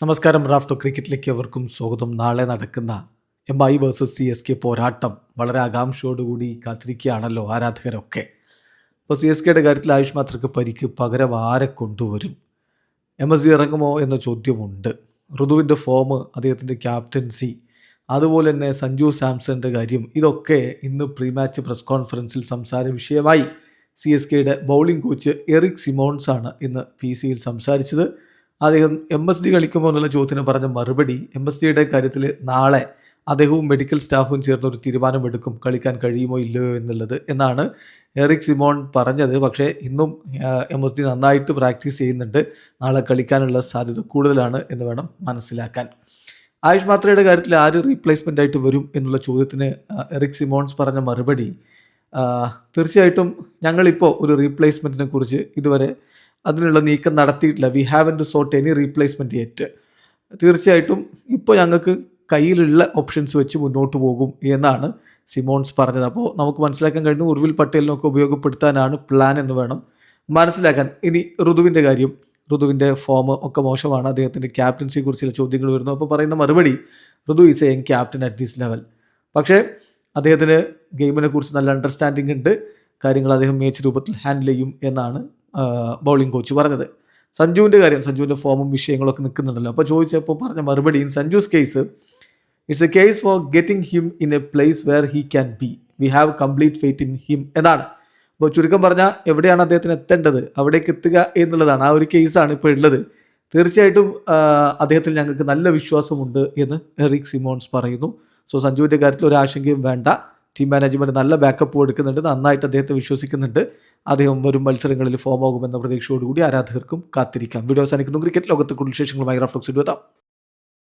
നമസ്കാരം. റാഫ്റ്റോ ക്രിക്കറ്റിലേക്ക് അവർക്കും സ്വാഗതം. നാളെ നടക്കുന്ന എംഐ വേഴ്സസ് CSK പോരാട്ടം വളരെ ആകാംക്ഷയോടുകൂടി കാത്തിരിക്കുകയാണല്ലോ ആരാധകരൊക്കെ. ഇപ്പോൾ CSKയുടെ കാര്യത്തിൽ ആയുഷ് മാത്രക്ക് പരിക്ക്, പകരം ആരെ കൊണ്ടുവരും? MSD ഇറങ്ങുമോ എന്ന ചോദ്യമുണ്ട്. ഋതുവിൻ്റെ ഫോം, അദ്ദേഹത്തിൻ്റെ ക്യാപ്റ്റൻസി, അതുപോലെ തന്നെ സഞ്ജു സാംസന്റെ കാര്യം, ഇതൊക്കെ ഇന്ന് പ്രീ മാച്ച് പ്രസ് കോൺഫറൻസിൽ സംസാര വിഷയമായി. CSKയുടെ ബൗളിംഗ് കോച്ച് എറിക് സിമോൺസ് ആണ് ഇന്ന് PCയിൽ സംസാരിച്ചത്. അദ്ദേഹം MSD കളിക്കുമോ എന്നുള്ള ചോദ്യത്തിന് പറഞ്ഞ മറുപടി, MSDയുടെ കാര്യത്തിൽ നാളെ അദ്ദേഹവും മെഡിക്കൽ സ്റ്റാഫും ചേർന്ന് ഒരു തീരുമാനമെടുക്കും, കളിക്കാൻ കഴിയുമോ ഇല്ലയോ എന്നുള്ളത് എന്നാണ് എറിക് സിമോൺ പറഞ്ഞത്. പക്ഷേ ഇന്നും MSD നന്നായിട്ട് പ്രാക്ടീസ് ചെയ്യുന്നുണ്ട്. നാളെ കളിക്കാനുള്ള സാധ്യത കൂടുതലാണ് എന്ന് വേണം മനസ്സിലാക്കാൻ. ആയുഷ് മാത്രയുടെ കാര്യത്തിൽ ആര് റീപ്ലേസ്മെൻ്റ് ആയിട്ട് വരും എന്നുള്ള ചോദ്യത്തിന് എറിക് സിമോൺസ് പറഞ്ഞ മറുപടി, തീർച്ചയായിട്ടും ഞങ്ങളിപ്പോൾ ഒരു റീപ്ലേസ്മെൻറ്റിനെ കുറിച്ച് ഇതുവരെ അതിനുള്ള നീക്കം നടത്തിയിട്ടില്ല. We haven't sought any replacement yet. തീർച്ചയായിട്ടും ഇപ്പോൾ ഞങ്ങൾക്ക് കയ്യിലുള്ള ഓപ്ഷൻസ് വെച്ച് മുന്നോട്ട് പോകും എന്നാണ് സിമോൺസ് പറഞ്ഞത്. അപ്പോൾ നമുക്ക് മനസ്സിലാക്കാൻ കഴിഞ്ഞു ഉർവിൽ പട്ടേലിനൊക്കെ ഉപയോഗപ്പെടുത്താനാണ് പ്ലാൻ എന്ന് വേണം മനസ്സിലാക്കാൻ. ഇനി ഋതുവിൻ്റെ കാര്യം, ഋതുവിൻ്റെ ഫോം ഒക്കെ മോശമാണ്. അദ്ദേഹത്തിൻ്റെ ക്യാപ്റ്റൻസിയെ കുറിച്ച് ചില ചോദ്യങ്ങൾ വരുന്നു. അപ്പോൾ പറയുന്ന മറുപടി, Ritu is a young captain at this level. പക്ഷേ അദ്ദേഹത്തിന് ഗെയിമിനെ കുറിച്ച് നല്ല അണ്ടർസ്റ്റാൻഡിംഗ് ഉണ്ട്, കാര്യങ്ങൾ അദ്ദേഹം മികച്ച രൂപത്തിൽ ഹാൻഡിൽ ചെയ്യും എന്നാണ് ബൗളിംഗ് കോച്ച് പറഞ്ഞത്. സഞ്ജുവിൻ്റെ കാര്യം, സഞ്ജുവിൻ്റെ ഫോമും വിഷയങ്ങളൊക്കെ നിൽക്കുന്നുണ്ടല്ലോ. അപ്പോൾ ചോദിച്ചപ്പോൾ പറഞ്ഞ മറുപടി, in Sanju's case it's a case for getting him in a place where he can be. We have complete faith in him എന്നാണ്. അപ്പോൾ ചുരുക്കം പറഞ്ഞാൽ എവിടെയാണ് അദ്ദേഹത്തിന് എത്തേണ്ടത് അവിടേക്ക് എത്തുക എന്നുള്ളതാണ്. ആ ഒരു കേസാണ് ഇപ്പോൾ ഉള്ളത്. തീർച്ചയായിട്ടും അദ്ദേഹത്തിൽ ഞങ്ങൾക്ക് നല്ല വിശ്വാസമുണ്ട് എന്ന് എറിക് സിമോൺസ് പറയുന്നു. സോ സഞ്ജുവിൻ്റെ കാര്യത്തിൽ ഒരു ആശങ്കയും വേണ്ട. ടീം മാനേജ്മെൻറ്റ് നല്ല ബാക്കപ്പ് എടുക്കുന്നുണ്ട്, നന്നായിട്ട് അദ്ദേഹത്തെ വിശ്വസിക്കുന്നുണ്ട്. അദ്ദേഹം വരും മത്സരങ്ങളിൽ ഫോം ആകുമെന്ന പ്രതീക്ഷയോടുകൂടി ആരാധകർക്കും കാത്തിരിക്കാം. വീഡിയോ അവസാനിക്കുന്നു. ക്രിക്കറ്റ് ലോകത്തെ കൂടുതൽ വിശേഷങ്ങളുമായി റാഫ്റ്റോക്സ് എത്താം.